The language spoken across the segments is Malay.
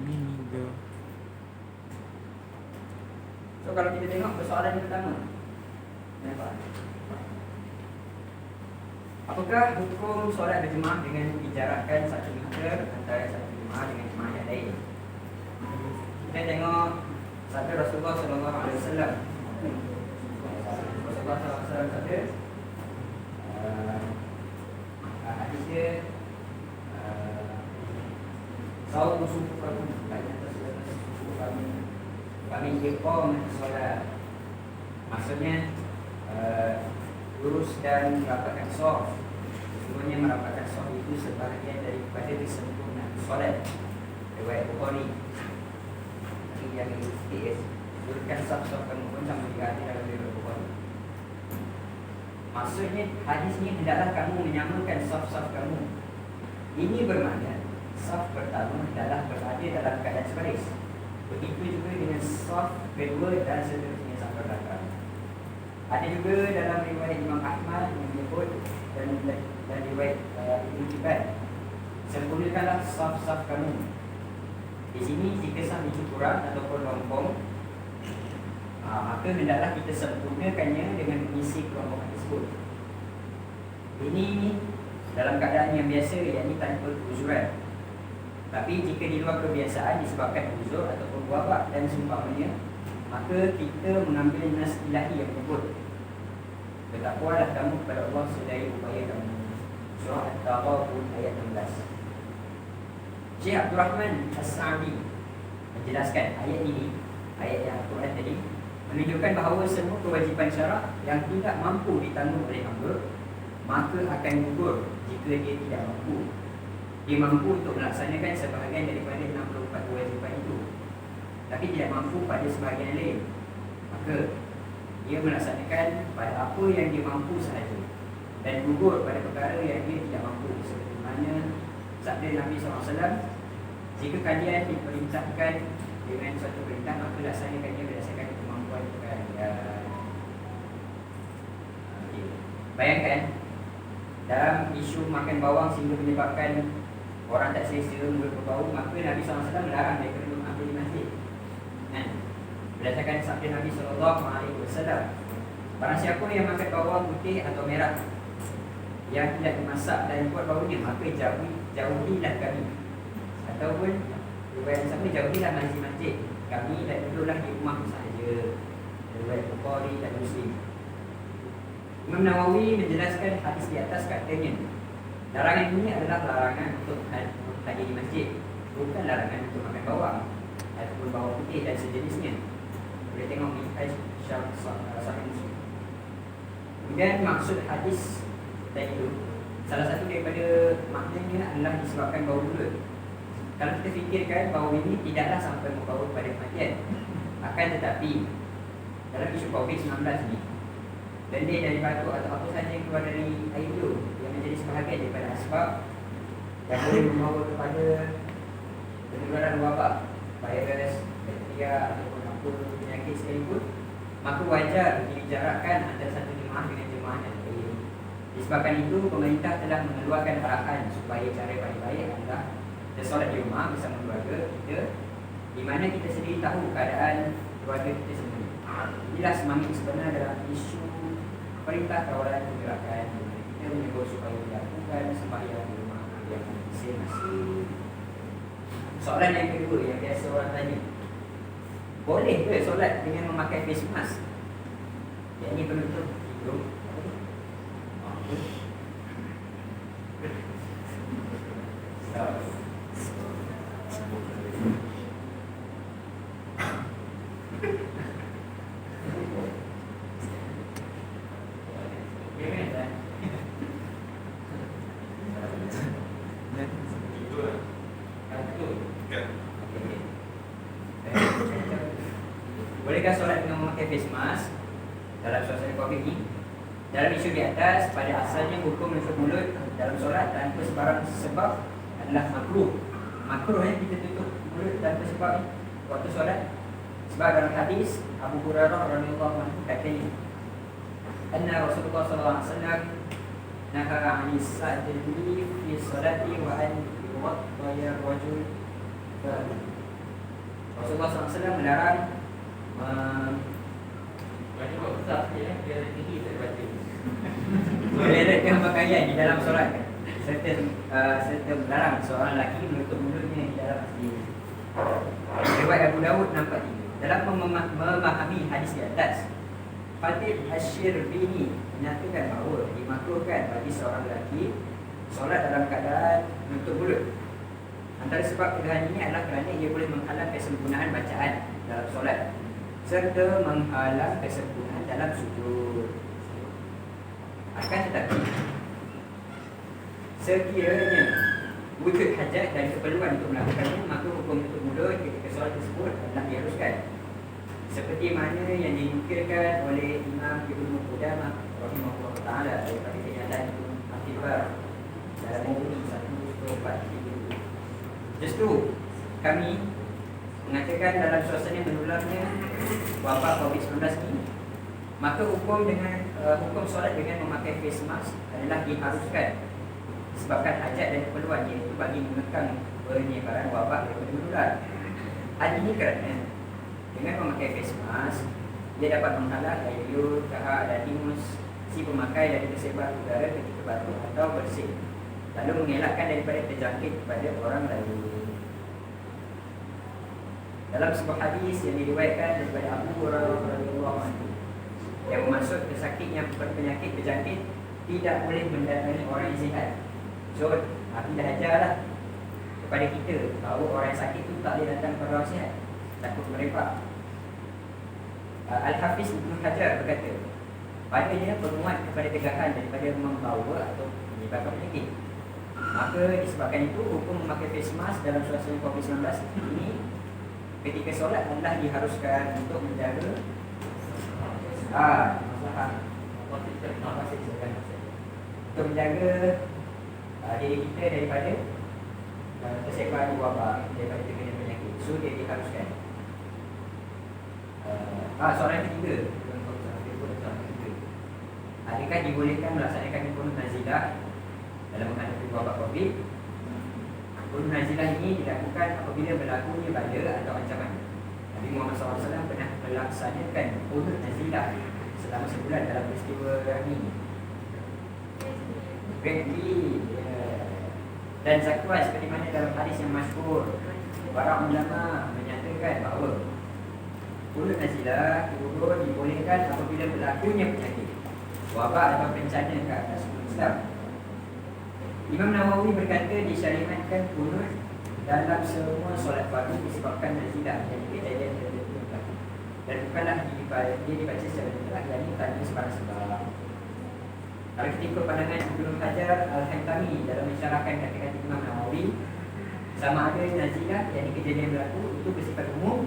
Amigo. So kalau kita tengok persoalan yang pertama, nampak? Apakah hukum solat berjemaah dengan dijarakkan 1 meter antara satu jemaah dengan jemaah yang lain? Kita tengok sabda Rasulullah SAW. Rasulullah SAW kata, hadis dia, Saum sufufakum, kami iqam solat. Maksudnya lurus dan merapatkan saf. Sebenarnya merapatkan saf itu sebahagian daripada kesempurnaan solat. Riwayat Bukhari. Yang is luruskan saf-saf kamu pun sama juga ada dalam riwayat Bukhari. Maksudnya hadis ini hendaklah kamu menyamakan saf-saf kamu. Ini bermakna saf pertama adalah berada dalam keadaan sebaris. Begitu juga dengan saf kedua dan seterusnya sampai belakang. Ada juga dalam riwayat Imam Ahmad yang menyebut dan riwayat Ibn Hibban, sempurnakanlah saf-saf kamu. Di sini jika saf itu kurang ataupun lompong, maka hendaklah kita sempurnakannya dengan mengisi kelompokan tersebut. Ini dalam keadaan yang biasa, yakni tanpa keuzuran. Tapi jika di luar kebiasaan disebabkan uzur ataupun wabak dan seumpamanya, maka kita mengambil nas ilahi yang menyebut, bertakwalah kamu kepada Allah sedaya upaya kamu. Surah At-Taghabun ayat 16. Syekh Abdul Rahman As-Sa'di menjelaskan ayat ini, ayat yang Al-Quran tadi, menunjukkan bahawa semua kewajipan syarak yang tidak mampu ditanggung oleh hamba, maka akan gugur jika dia tidak mampu. Dia mampu untuk melaksanakan sebahagian daripada 64 kewajipan itu, tapi tidak mampu pada sebahagian lain, maka dia melaksanakan pada apa yang dia mampu sahaja dan gugur pada perkara yang dia tidak mampu. Seperti mana sabda Nabi SAW, jika kalian diperintahkan dengan suatu perintah, maka laksanakannya berdasarkan kemampuan kalian. Bayangkan dalam isu makan bawang sehingga menyebabkan orang tak selesa, mulut berbau, maka Nabi SAW melarang mereka untuk ambil di masjid. Berdasarkan sabda Nabi SAW, barang siapa yang makan bawang putih atau merah yang tidak dimasak dan buat baunya, maka jauhilah kami. Ataupun riwayat yang sama, jauhilah masjid-masjid kami dan duduklah di rumah sahaja. Riwayat Bukhari dan Muslim. Imam Nawawi menjelaskan hadis di atas, katanya, larangan ini adalah larangan untuk hadir di masjid, bukan larangan untuk makan bawang ataupun bawang putih dan sejenisnya. Boleh tengok Minhaj Sahih Muslim. Kemudian maksud hadis tadi itu, salah satu daripada maknanya adalah disebabkan bau mulut. Kalau kita fikirkan, bau ini tidaklah sampai membawa kepada kematian. Akan tetapi dalam isu COVID-19 ni, lendir dari batuk atau apa sahaja yang keluar dari air itu yang menjadi sebahagian daripada asbab yang boleh membawa kepada penularan wabak, virus, bakteria ataupun apa penyakit sekalipun, maka wajar dijarakkan antara satu jemaah dengan jemaah yang lain. Disebabkan itu, pemerintah telah mengeluarkan arahan supaya cara paling baik adalah kita solat di rumah bersama keluarga kita, di mana kita sendiri tahu keadaan keluarga kita sendiri. Inilah semangat sebenar dalam isu perintah kawalan pergerakan. Kita menyebut supaya dilakukan sembahyang di rumah yang masing-masing. Soalan yang kedua yang biasa orang tanya, boleh ke solat dengan memakai face mask? Yang ini penutup hidung. Bolehkah solat dengan memakai face mask dalam suasana COVID ini? Dalam isu di atas, pada asalnya hukum menutup mulut dalam solat tanpa sebarang sebab adalah makruh. Makruhnya kita tutup mulut tanpa sebab waktu solat. Sebab dalam hadis Abu Hurairah radhiyallahu anhu katanya, anna Rasulullah sallallahu alaihi wasallam naha 'anil sadri fi salati wa an yuwaddaya rajul Rasulullah SAW melarang Banyak buat besar ya, dia ada tinggi tak baca. meleretkan pakaian di dalam solat, serta melarang seorang lelaki menutup mulutnya di dalam masjid. Riwayat Abu Dawud nampak ini. Dalam memahami hadis di atas, Fatih Asy-Syirbini menyatakan bahawa dimakruhkan bagi seorang lelaki solat dalam keadaan menutup mulut. Antara sebab pilihan ini adalah kerana ia boleh menghalang kesempurnaan bacaan dalam solat serta menghalang kesempurnaan dalam sujud. Akan tetapi, sekiranya wujud hajat dan keperluan untuk melakukannya, maka hukum menutup mulut ketika solat tersebut adalah diharuskan, seperti mana yang dinukilkan oleh Imam Ibnu Qudamah rahimahullah taala daripada kenyataan Ibnu Athibar dalam buku 143. Justru kami mengatakan dalam suasana menularnya wabak COVID-19 ini, maka hukum solat dengan memakai face mask adalah diharuskan disebabkan hajat dan keperluan, iaitu bagi mengekang penyebaran wabak daripada menular. Hal ini kerana dengan memakai face mask, dia dapat menghalang air liur, dahak dan ingus si pemakai dari tersebar udara ketika batuk atau bersin, lalu mengelakkan daripada terjangkit kepada orang lain. Dalam sebuah hadis yang diriwayatkan daripada Abu Hurairah radhiyallahu anhu, yang bermaksud pesakit yang berpenyakit terjangkit tidak boleh mendatangi orang yang sihat. So, tidak ajarlah kepada kita bahawa orang yang sakit itu tak boleh datang kepada orang sihat, takut merepek. Al-Hafiz Ibn Hajar berkata, padanya penguat kepada tegahan daripada membawa atau menyebabkan penyakit. Maka disebabkan itu, hukum memakai face mask dalam suasana COVID-19 ini ketika solat adalah diharuskan untuk menjaga untuk menjaga diri kita daripada tersebar wabak, daripada terkena penyakit. So dia diharuskan. Soalan ketiga, adakah dibolehkan melaksanakan qunut nazilah dalam menghadapi wabak COVID? Qunut nazilah ini dilakukan apabila berlakunya badai atau ancaman. Nabi Muhammad SAW pernah melaksanakan qunut nazilah selama sebulan dalam peristiwa ini. Dan zakwan seperti mana dalam hadis yang masyhur, para ulama menyatakan bahawa qunut nazilah turun dibolehkan apabila berlakunya penyakit, wabak atau bencana ke atas umat Islam. Imam Nawawi berkata disyariatkan qunut dalam semua solat fardu disebabkan nazilah, yang kejadian tertentu berlaku, dan bukanlah dia dibaca secara mutlak, yang ini tanpa sebarang sebab. Kalau kita ikut pandangan Ibnu Hajar Al-Haytami dalam mensyarahkan kata-kata Imam Nawawi, sama ada nazilah, yang ini kejadian berlaku, itu bersifat umum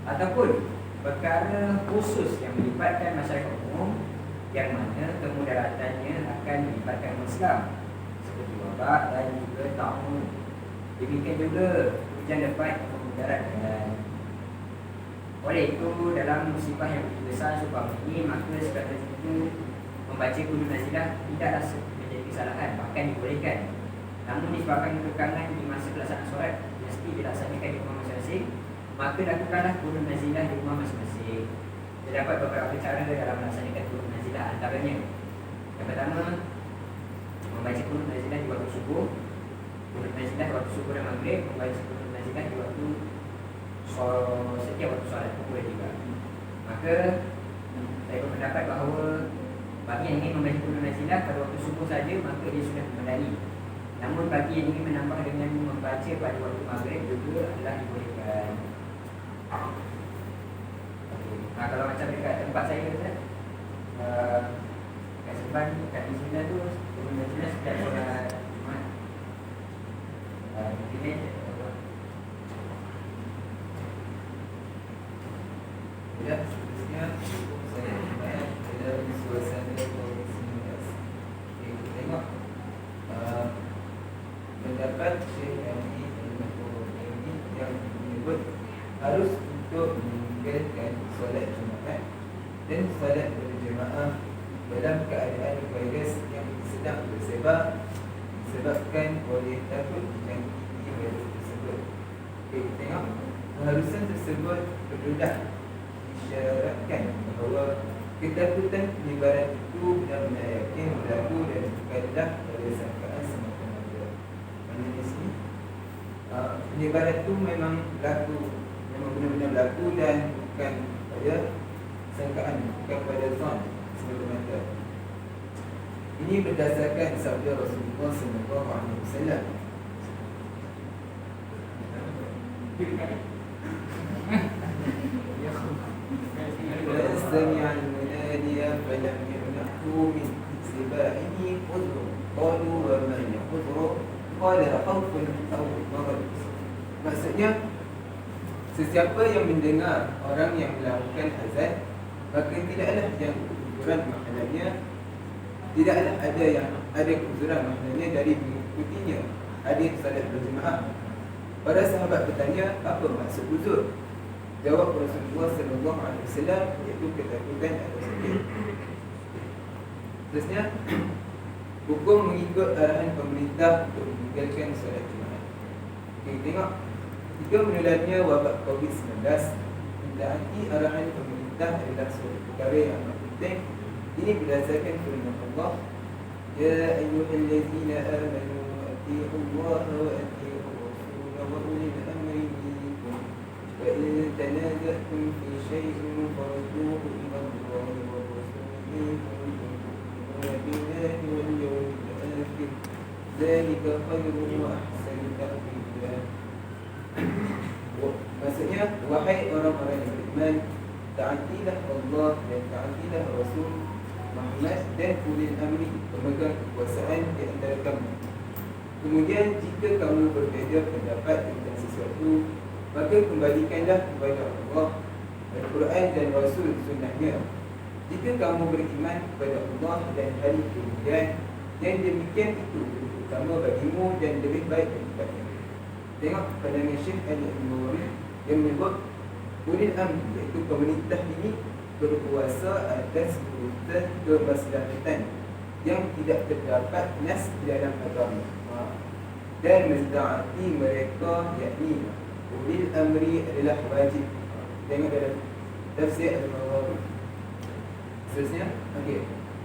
ataupun perkara khusus yang melibatkan masyarakat umum, yang mana kemudaratannya akan melibatkan Islam, seperti wabak dan juga tamu. Demikian juga hujan lebat atau mudaratkan. Oleh itu, dalam musibah yang begitu besar seperti ini, maka sekadar itu membaca qunut nazilah tidaklah menjadi kesalahan, bahkan dibolehkan. Namun disebabkan kekangan di masa pelaksanaan solat mesti dilaksanakan di rumah masing-masing, maka lakukanlah qunut nazilah di rumah masing-masing. Terdapat beberapa cara dalam melaksanakan qunut nazilah, antaranya yang pertama, membaca qunut nazilah di waktu subuh, qunut nazilah waktu subuh dan maghrib, membaca qunut nazilah di waktu setiap waktu solat pukul 3. Maka saya berpendapat bahawa bagi yang ingin membaca qunut nazilah pada waktu subuh saja, maka dia sudah memadai. Namun bagi yang ingin menambah dengan membaca pada waktu maghrib juga adalah dibolehkan. Kalau macam dekat tempat saya Ustaz, kat Serban, kat New Zealand tu qunut nazilah setiap solat Jumaat. Mungkin ya, seterusnya saya dalam suasana COVID-19. Kita tengok pendapat Syekh Yahya yang menyebut harus untuk meninggalkan solat Jumaat dan solat berjemaah dalam keadaan virus yang sedang bersebar disebabkan oleh takut dijangkiti virus tersebut. Okey, kita tengok keharusan tersebut berdedah isyaratkan bahawa ketakutan penyebaran itu benar-benar yakin berlaku dan bukanlah pada sangkaan semata-mata. Maksudnya di sini penyebaran itu memang berlaku, memang benar-benar berlaku dan bukan pada sangkaan, bukan pada zon semata-mata. Ini berdasarkan sabda Rasulullah SAW. سمع المنادي فلم يمنعه من اتباعه عذر قالوا وما عذر قال خوف أو مرض. Maksudnya sesiapa yang mendengar orang yang melakukan azan, maka tidaklah yang uzuran maknanya, tidaklah ada yang ada uzuran maknanya dari mengikutinya hadir salat berjemaah. Para sahabat bertanya, apa maksud uzur? Jawab Rasulullah SAW, iaitu ketakutan atau sakit. Terusnya, hukum mengikut arahan pemerintah untuk meninggalkan solat Jumaat. Kita tengok, jika menularnya wabak COVID-19, mentaati arahan pemerintah adalah suatu perkara yang amat penting. Ini berdasarkan firman Allah, Ya ayyuhallazina amanu ati'u Allah wa ati'u Rasul wa ulil amri minkum. فإن تنازعتم في شيء فردوه إلى الله والرسول إن كنتم تؤمنون بالله واليوم الآخر ذلك خير وأحسن تأويلا. Maksudnya, wahai orang-orang yang beriman, taatilah Allah dan taatilah Rasul Muhammad dan ulil amri, pemegang kekuasaan di antara kamu. Kemudian, jika kamu berbeza pendapat tentang sesuatu, maka kembalikanlah kepada Allah, Al-Quran dan Rasul sunnahnya. Jika kamu beriman kepada Allah dan hari kemudian, yang demikian itu lebih utama bagimu dan lebih baik daripadanya. Tengok pandangan Syekh Al-Nawawi yang menyebut ulil amri, iaitu pemerintah ini berkuasa atas urusan kemaslahatan yang tidak terdapat nas di dalam agama, dan mentaati mereka, yakni ulil amri adalah wajib. Tengok dalam tafsir Al-Nawawi. Seterusnya,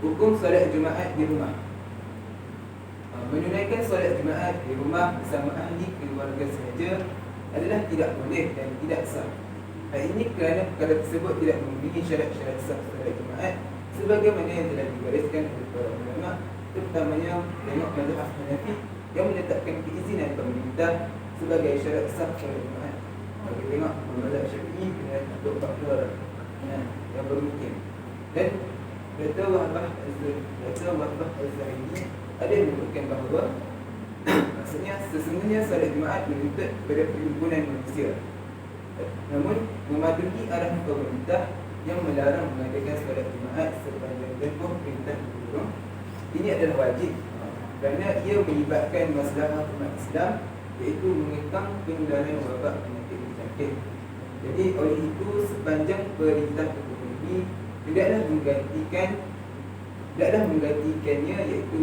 hukum solat Jumaat di rumah. Menunaikan solat Jumaat di rumah bersama ahli keluarga sahaja adalah tidak boleh dan tidak sah. Hal ini kerana perkara tersebut tidak memenuhi syarat-syarat sah solat Jumaat sebagaimana yang telah digariskan oleh para ulama, terutamanya tengok mazhab Hanafi yang menetapkan keizinan pemerintah sebagai syarat sah solat Jumaat. Bagi tengok mazhab Syafi'i dengan untuk faktor yang bermungkin. Dan Dr. Wahbah Az-Zahiri ada yang menyebutkan bahawa maksudnya sesungguhnya solat Jumaat menuntut kepada perhimpunan manusia, namun mematuhi arahan pemerintah yang melarang mengadakan solat Jumaat sepanjang tempoh perintah gubernur, ini adalah wajib kerana ia melibatkan masalah umat Islam, iaitu mengekang penularan wabak penyakit berjangkit. Jadi oleh itu sepanjang perintah gubernur ini tidaklah menggantikannya, iaitu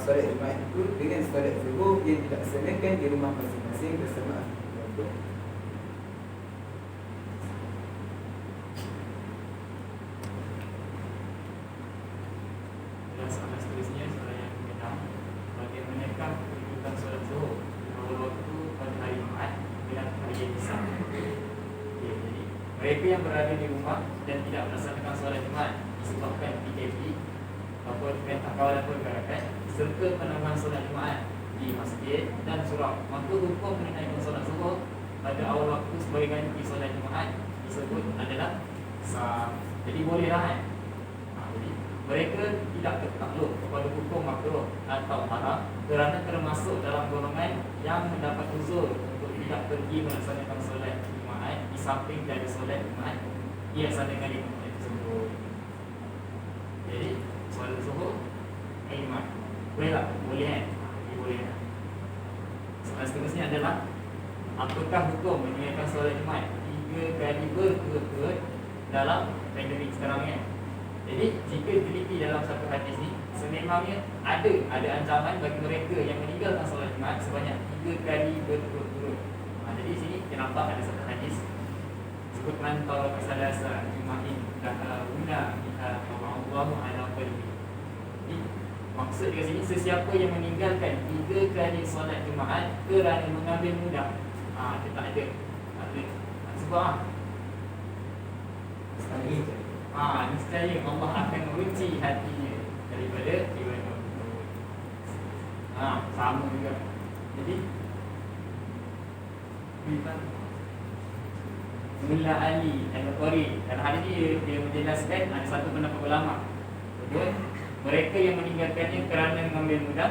solat Jumaat itu dengan solat zuhur yang dilaksanakan di rumah masing-masing bersama ahli keluarga. Soalan seterusnya, soalan yang ke-6, bagaimanakah kedudukan solat zuhur awal waktu pada hari Jumaat dengan hari yang besar? Jadi mereka yang berada di rumah dan tidak melaksanakan solat Jumaat disebabkan PKP ataupun perintah kawalan pergerakan serta penambahan solat Jumaat di masjid dan surau, maka hukum menunaikan solat zuhur pada awal waktu sebagai ganti solat Jumaat disebut adalah sah. Jadi bolehlah kan? Jadi mereka tidak tertakluk kepada hukum makruh atau haram kerana termasuk dalam golongan yang mendapat uzur untuk tidak pergi melaksanakan solat Jumaat di samping dari solat Jumaat ia sanakan di tempat tersebut. Jadi solat zuhur Jumaat boleh tak? Boleh kan? Boleh kan? Soalan seterusnya adalah, apakah hukum menunaikan solat Jumaat 3 kali berturut-turut dalam pandemik sekarang kan? Jadi jika teliti dalam satu hadis ni, sememangnya ada ancaman bagi mereka yang meninggalkan solat Jumaat sebanyak 3 kali berturut-turut. Jadi sini kita nampak ada satu hadis Sebut mantau kesalasa jumain dahuna biha Allah ala qalbi. Maksud di sini sesiapa yang meninggalkan 3 kali solat Jumaat kerana mengambil mudah. Dia tak ada. Sebab Sekali je. niscaya Allah akan mengunci hatinya daripada ibadah. Sama juga. Jadi Mullah Ali Al-Qari dan hari ini dia menjelaskan ada satu pendapat ulama. Mereka yang meninggalkannya kerana mengambil mudah,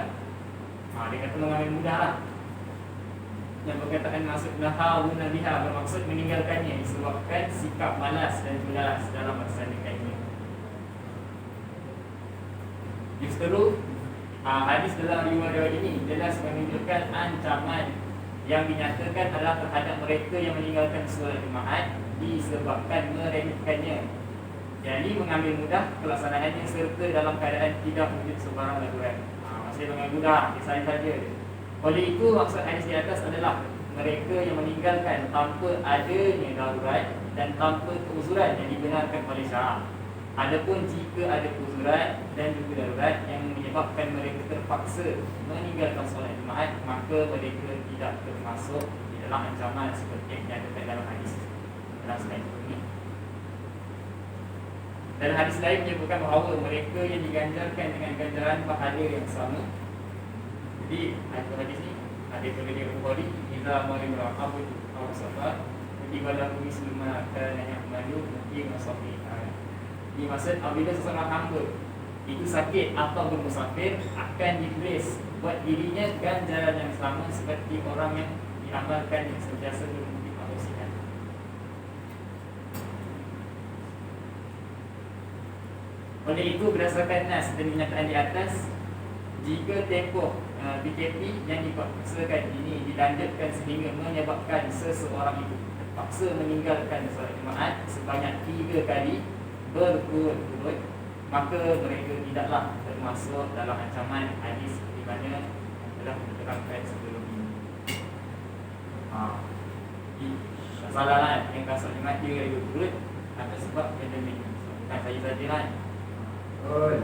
dia kata mengambil mudah lah. Yang perkataan maksudlah hauna biha bermaksud meninggalkannya disebabkan sikap malas dan malas dalam melaksanakannya. Justru hadis dalam riwayat ini jelas menunjukkan ancaman yang dinyatakan adalah terhadap mereka yang meninggalkan solat Jumaat disebabkan meremehkannya. Jadi mengambil mudah pelaksanaannya serta dalam keadaan tidak wujud sebarang darurat. Maksudnya mengambil mudah, kisah saja. Oleh itu maksud hadis di atas adalah mereka yang meninggalkan tanpa adanya darurat dan tanpa keuzuran yang dibenarkan oleh syarak. Adapun jika ada keuzuran dan juga darurat yang menyebabkan mereka terpaksa meninggalkan solat Jumaat, maka mereka tidak termasuk di dalam ancaman seperti yang dinyatakan dalam hadis dalam slide ini. Dan hadis lain menyebutkan bahawa mereka yang diganjarkan dengan ganjaran pahala yang sama. Jadi hadis ini ada pengajian Bukhari Iza Marimra Abu Al-Safa Kutibalah Muslimah Kana Ya'malu Mungkin Masafi. Ini maksud apabila seseorang hamba itu sakit atau bermusafir, akan ditulis buat dirinya ganjaran yang sama seperti orang yang diamalkan yang sentiasa bermukim atau sihat. Oleh itu berdasarkan nas dan kenyataan di atas, jika tempoh PKP yang dipaksakan ini dilanjutkan sehingga menyebabkan seseorang itu terpaksa meninggalkan solat Jumaat sebanyak 3 kali berturut-turut, maka mereka tidaklah termasuk dalam ancaman hadis di mana telah diterangkan sebelum ini. Kesalahan yang kasut Jumaat 3 kali berturut atas sebab pandemik. Bukan saya saja kan. Betul.